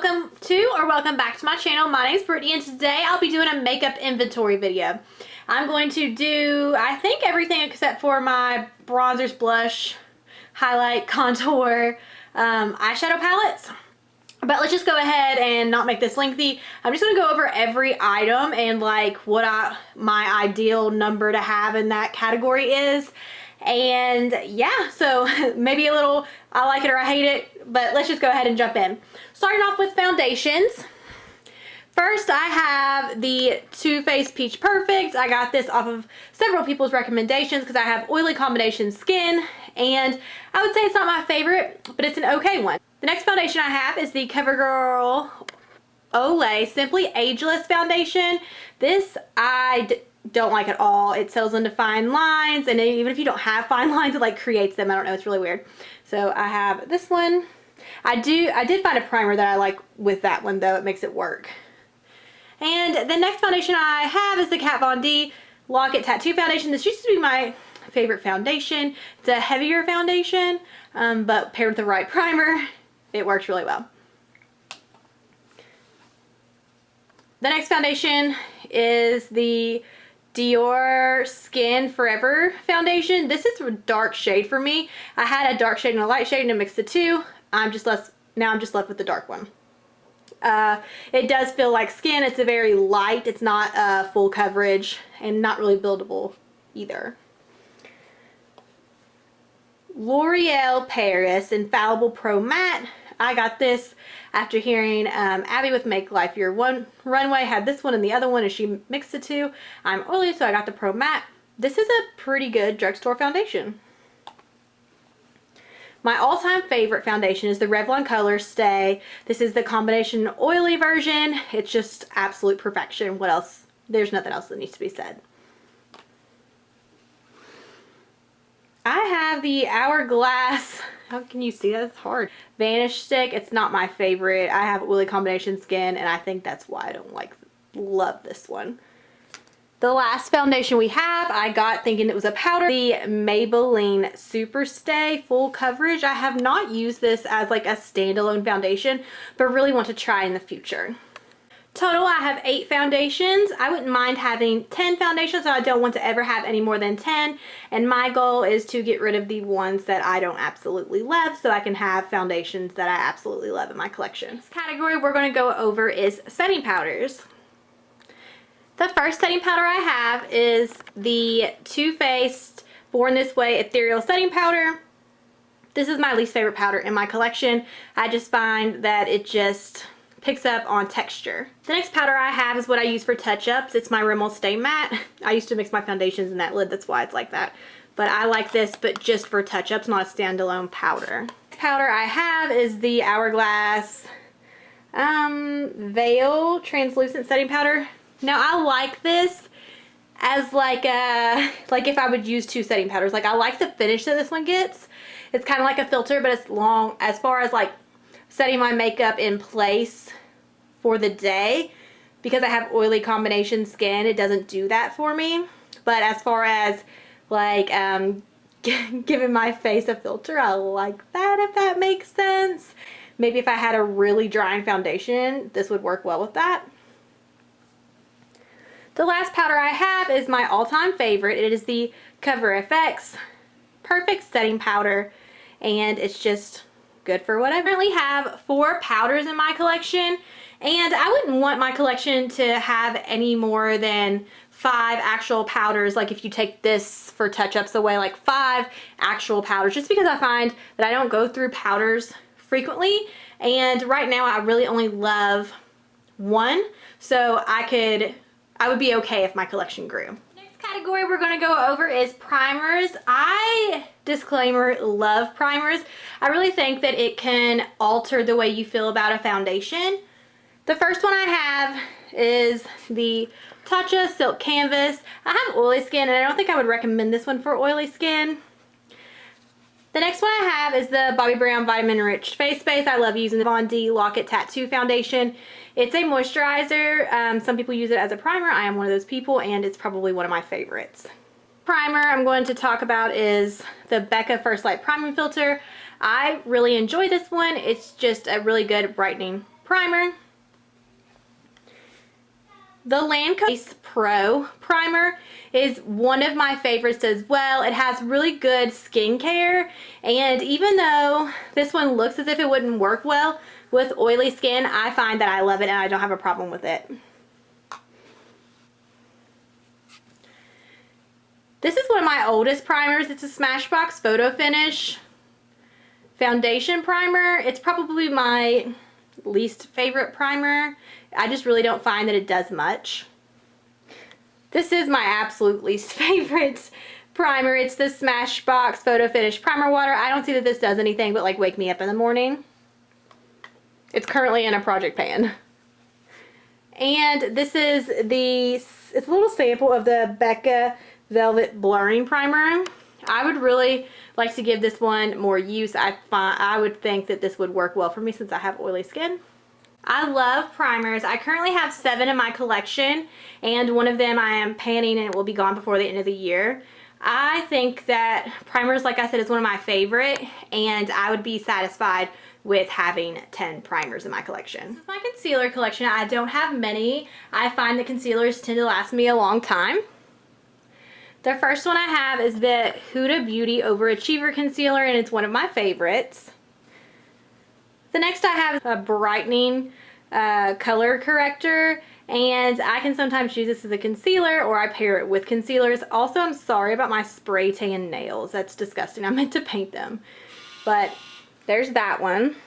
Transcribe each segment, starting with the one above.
welcome back to my channel. My name is Brittany and today I'll be doing a makeup inventory video. I'm going to do, I think, everything except for my bronzers, blush, highlight, contour, eyeshadow palettes. But let's just go ahead and not make this lengthy. I'm just going to go over every item and like what my ideal number to have in that category is. And yeah, so maybe a little I like it or I hate it, but let's just go ahead and jump in. Starting off with foundations. First, I have the Too Faced Peach Perfect. I got this off of several people's recommendations because I have oily combination skin, and I would say it's not my favorite, but it's an okay one. The next foundation I have is the CoverGirl Olay Simply Ageless Foundation. This I don't like at all. It settles into fine lines, and even if you don't have fine lines, it like creates them. I don't know, it's really weird. So I have this one. I did find a primer that I like with that one though. It makes it work. And the next foundation I have is the Kat Von D Lock It Tattoo Foundation. This used to be my favorite foundation. It's a heavier foundation, but paired with the right primer, it works really well. The next foundation is the Dior Skin Forever Foundation. This is a dark shade for me. I had a dark shade and a light shade and I mixed the two. Now I'm just left with the dark one. It does feel like skin. It's a very light. It's not full coverage and not really buildable either. L'Oreal Paris Infallible Pro Matte. I got this after hearing Abby with Make Life Your Runway had this one and the other one, and she mixed the two. I'm oily, so I got the Pro Matte. This is a pretty good drugstore foundation. My all-time favorite foundation is the Revlon Color Stay. This is the combination oily version. It's just absolute perfection. What else? There's nothing else that needs to be said. I have the Hourglass, how can you see that? It's hard. Vanish Stick. It's not my favorite. I have oily combination skin, and I think that's why I don't love this one. The last foundation we have, I got thinking it was a powder, the Maybelline Super Stay Full Coverage. I have not used this as like a standalone foundation, but really want to try in the future. Total, I have 8 foundations. I wouldn't mind having 10 foundations, so I don't want to ever have any more than 10. And my goal is to get rid of the ones that I don't absolutely love so I can have foundations that I absolutely love in my collection. This category we're going to go over is setting powders. The first setting powder I have is the Too Faced Born This Way Ethereal Setting Powder. This is my least favorite powder in my collection. I just find that it just picks up on texture. The next powder I have is what I use for touch-ups. It's my Rimmel Stay Matte. I used to mix my foundations in that lid, that's why it's like that. But I like this, but just for touch-ups, not a standalone powder. The powder I have is the Hourglass Veil Translucent Setting Powder. Now I like this as like if I would use 2 setting powders. Like I like the finish that this one gets. It's kind of like a filter, but it's long as far as like setting my makeup in place for the day. Because I have oily combination skin, it doesn't do that for me. But as far as like giving my face a filter, I like that, if that makes sense. Maybe if I had a really drying foundation, this would work well with that. The last powder I have is my all-time favorite. It is the Cover FX Perfect Setting Powder, and it's just good for what I currently have 4 powders in my collection, and I wouldn't want my collection to have any more than 5 actual powders. Like if you take this for touch-ups away, like 5 actual powders, just because I find that I don't go through powders frequently, and right now I really only love 1, so I would be okay if my collection grew. Next category we're going to go over is primers. I, disclaimer, love primers. I really think that it can alter the way you feel about a foundation. The first one I have is the Tatcha Silk Canvas. I have oily skin, and I don't think I would recommend this one for oily skin. The next one I have is the Bobbi Brown Vitamin Rich Face Base. I love using the Von D Lock It Tattoo Foundation. It's a moisturizer. Some people use it as a primer. I am one of those people, and it's probably one of my favorites. Primer I'm going to talk about is the Becca First Light Priming Filter. I really enjoy this one. It's just a really good brightening primer. The Lancome Pro primer is one of my favorites as well. It has really good skincare, and even though this one looks as if it wouldn't work well with oily skin, I find that I love it and I don't have a problem with it. This is one of my oldest primers. It's a Smashbox Photo Finish foundation primer. It's probably my least favorite primer. I just really don't find that it does much. This is my absolute least favorite primer. It's the Smashbox Photo Finish Primer Water. I don't see that this does anything but like wake me up in the morning. It's currently in a project pan. And this is it's a little sample of the Becca Velvet Blurring Primer. I would really like to give this one more use. I would think that this would work well for me since I have oily skin. I love primers. I currently have 7 in my collection, and one of them I am panning and it will be gone before the end of the year. I think that primers, like I said, is one of my favorite, and I would be satisfied with having 10 primers in my collection. This is my concealer collection. I don't have many. I find that concealers tend to last me a long time. The first one I have is the Huda Beauty Overachiever Concealer, and it's one of my favorites. The next I have is a brightening color corrector, and I can sometimes use this as a concealer or I pair it with concealers. Also, I'm sorry about my spray tan nails. That's disgusting. I meant to paint them. But there's that one.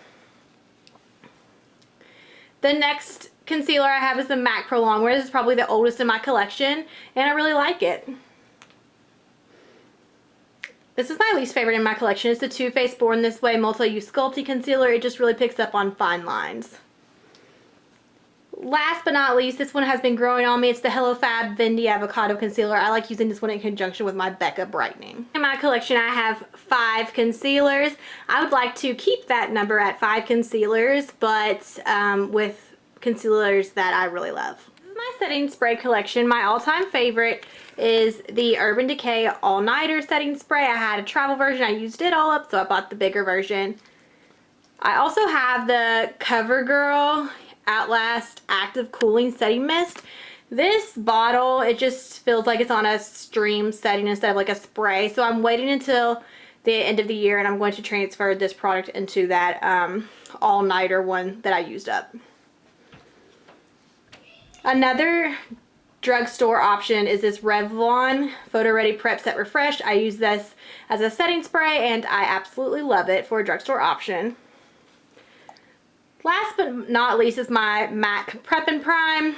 The next concealer I have is the MAC Pro Longwear. This is probably the oldest in my collection, and I really like it. This is my least favorite in my collection. It's the Too Faced Born This Way Multi-Use Sculpty Concealer. It just really picks up on fine lines. Last but not least, this one has been growing on me. It's the Hello Fab Vendy Avocado Concealer. I like using this one in conjunction with my Becca Brightening. In my collection, I have 5 concealers. I would like to keep that number at 5 concealers, but with concealers that I really love. This is my setting spray collection. My all-time favorite is the Urban Decay All Nighter setting spray. I had a travel version. I used it all up, so I bought the bigger version. I also have the CoverGirl Outlast Active Cooling Setting Mist. This bottle, it just feels like it's on a stream setting instead of like a spray, so I'm waiting until the end of the year and I'm going to transfer this product into that all-nighter one that I used up. Another drugstore option is this Revlon Photo Ready Prep Set Refresh. I use this as a setting spray and I absolutely love it for a drugstore option. Last but not least is my MAC Prep and Prime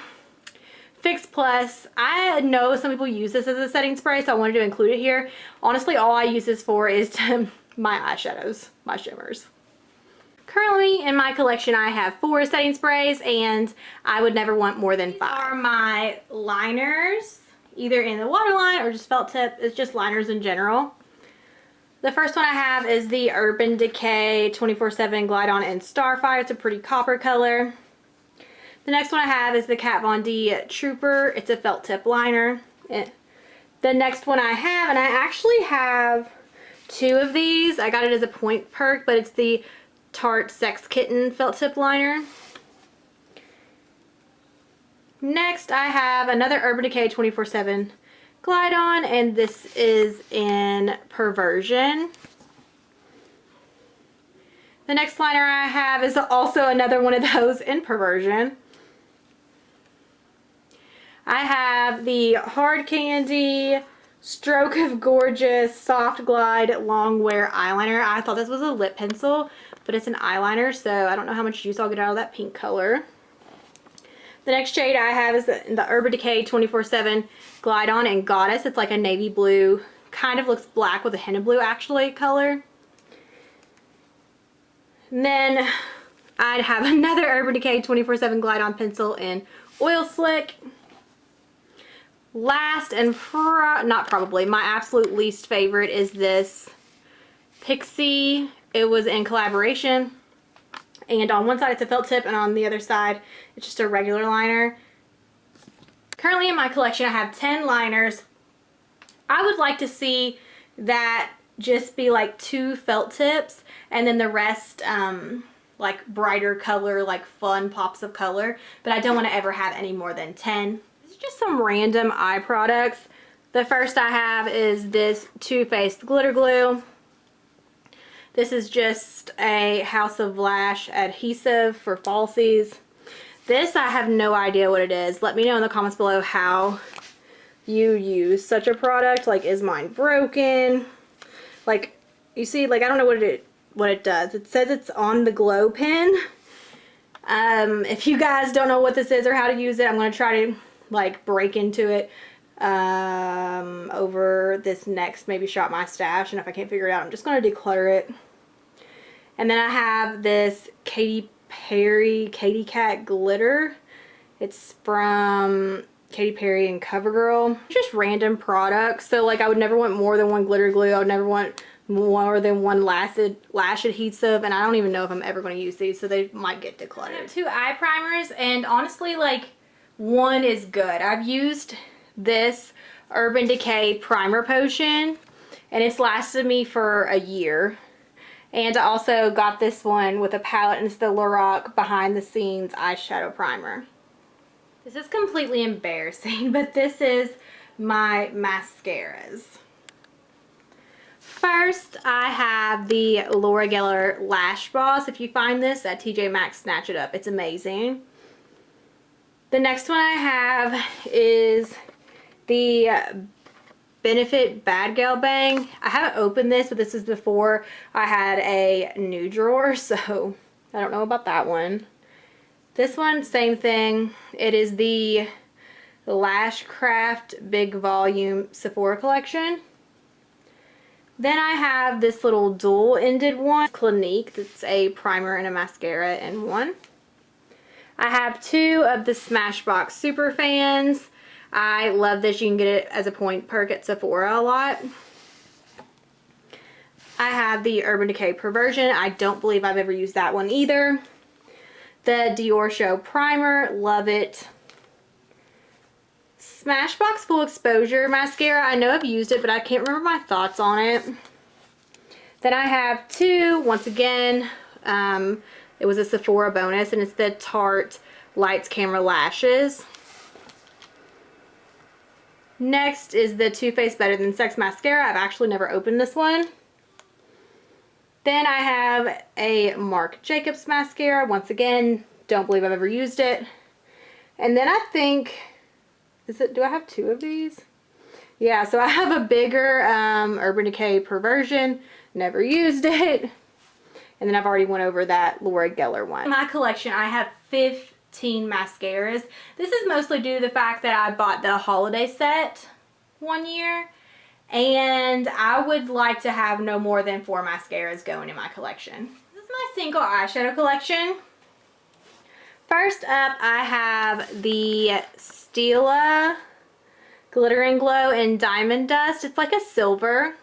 Fix Plus. I know some people use this as a setting spray, so I wanted to include it here. Honestly, all I use this for is my eyeshadows, my shimmers. Currently in my collection I have 4 setting sprays, and I would never want more than 5. These are my liners, either in the waterline or just felt tip. It's just liners in general. The first one I have is the Urban Decay 24/7 Glide On in Starfire. It's a pretty copper color. The next one I have is the Kat Von D Trooper. It's a felt tip liner. The next one I have, and I actually have 2 of these. I got it as a point perk, but it's the Tarte Sex Kitten felt tip liner. Next I have another Urban Decay 24/7 Glide On, and this is in Perversion. The next liner I have is also another one of those in Perversion. I have the Hard Candy Stroke of Gorgeous Soft Glide Long Wear Eyeliner. I thought this was a lip pencil, but it's an eyeliner, so I don't know how much use I'll get out of that pink color. The next shade I have is the Urban Decay 24/7 Glide On in Goddess. It's like a navy blue, kind of looks black with a hint of blue actually color. And then I'd have another Urban Decay 24/7 Glide On pencil in Oil Slick. Last and not probably, my absolute least favorite is this Pixie. It was in collaboration. And on one side it's a felt tip, and on the other side it's just a regular liner. Currently in my collection I have 10 liners. I would like to see that just be like 2 felt tips and then the rest like brighter color, like fun pops of color, but I don't want to ever have any more than 10. This is just some random eye products. The first I have is this Too Faced glitter glue. This is just a House of Lash adhesive for falsies. This, I have no idea what it is. Let me know in the comments below how you use such a product. Like, is mine broken? Like, you see, like, I don't know what it does. It says it's on the glow pen. If you guys don't know what this is or how to use it, I'm going to try to like break into it over this next maybe Shop My Stash, and if I can't figure it out, I'm just going to declutter it. And then I have this Katy Perry Katy Cat glitter. It's from Katy Perry and CoverGirl. Just random products. So like I would never want more than one glitter glue. I would never want more than one lash adhesive, and I don't even know if I'm ever going to use these, so they might get decluttered. I have 2 eye primers, and honestly, like, one is good. I've used this Urban Decay primer potion, and it's lasted me for a year. And I also got this one with a palette, and it's the Lorac Behind the Scenes eyeshadow primer. This is completely embarrassing, but this is my mascaras. First, I have the Laura Geller Lash Boss. If you find this at TJ Maxx, snatch it up. It's amazing. The next one I have is the Benefit Bad Gal Bang. I haven't opened this, but this is before I had a new drawer, so I don't know about that one. This one, same thing. It is the Lash Craft Big Volume Sephora collection. Then I have this little dual-ended one, Clinique. That's a primer and a mascara in one. I have 2 of the Smashbox Super Fans. I love this. You can get it as a point perk at Sephora a lot. I have the Urban Decay Perversion. I don't believe I've ever used that one either. The Dior Show Primer. Love it. Smashbox Full Exposure Mascara. I know I've used it, but I can't remember my thoughts on it. Then I have 2, once again, it was a Sephora bonus, and it's the Tarte Lights Camera Lashes. Next is the Too Faced Better Than Sex Mascara. I've actually never opened this one. Then I have a Marc Jacobs mascara. Once again, don't believe I've ever used it. And then I think... do I have 2 of these? Yeah, so I have a bigger Urban Decay Perversion. Never used it. And then I've already went over that Laura Geller one. In my collection, I have 15 mascaras. This is mostly due to the fact that I bought the holiday set one year. And I would like to have no more than 4 mascaras going in my collection. This is my single eyeshadow collection. First up, I have the Stila Glitter and Glow in Diamond Dust. It's like a silver.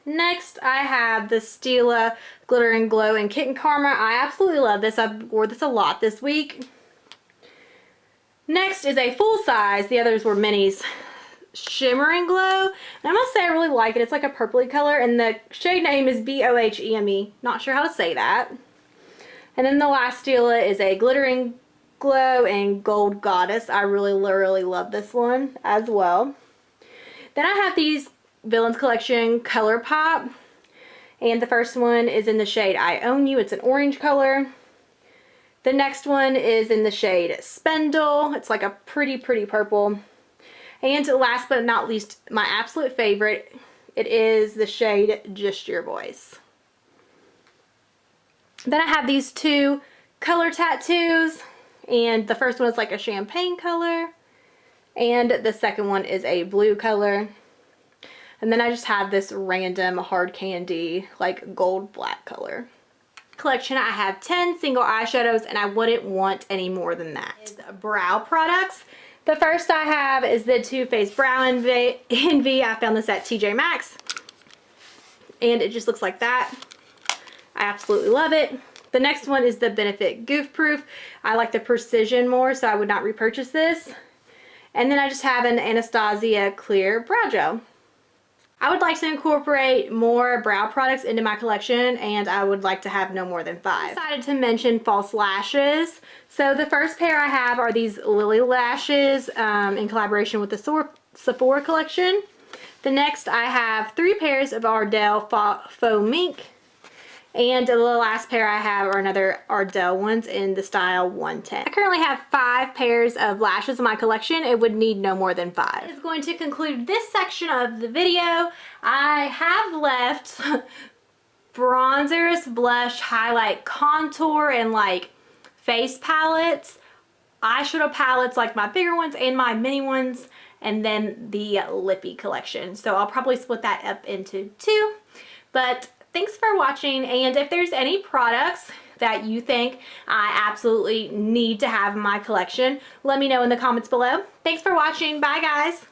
Next, I have the Stila Glitter and Glow in Kitten Karma. I absolutely love this. I wore this a lot this week. Next is a full size. The others were minis. Shimmer and Glow. And I must say I really like it. It's like a purpley color, and the shade name is Boheme. Not sure how to say that. And then the last Stila is a Glitter and Glow in Gold Goddess. I really love this one as well. Then I have these Villains Collection Color Pop. And the first one is in the shade I Own You. It's an orange color. The next one is in the shade Spendle. It's like a pretty purple. And last but not least, my absolute favorite, it is the shade Just Your Voice. Then I have these 2 color tattoos, and the first one is like a champagne color, and the second one is a blue color. And then I just have this random hard candy, like gold black color. Collection, I have 10 single eyeshadows, and I wouldn't want any more than that. Is brow products. The first I have is the Too Faced Brow Envy. I found this at TJ Maxx, and it just looks like that. I absolutely love it. The next one is the Benefit Goof Proof. I like the precision more, so I would not repurchase this. And then I just have an Anastasia Clear Brow Gel. I would like to incorporate more brow products into my collection, and I would like to have no more than 5. I decided to mention false lashes. So the first pair I have are these Lily lashes in collaboration with the Sephora collection. The next I have 3 pairs of Ardell Faux Mink. And the last pair I have are another Ardell ones in the style 110. I currently have 5 pairs of lashes in my collection. It would need no more than 5. That is going to conclude this section of the video. I have left bronzers, blush, highlight, contour, and like face palettes, eyeshadow palettes like my bigger ones and my mini ones, and then the lippy collection. So I'll probably split that up into 2. But thanks for watching, and if there's any products that you think I absolutely need to have in my collection, let me know in the comments below. Thanks for watching. Bye, guys.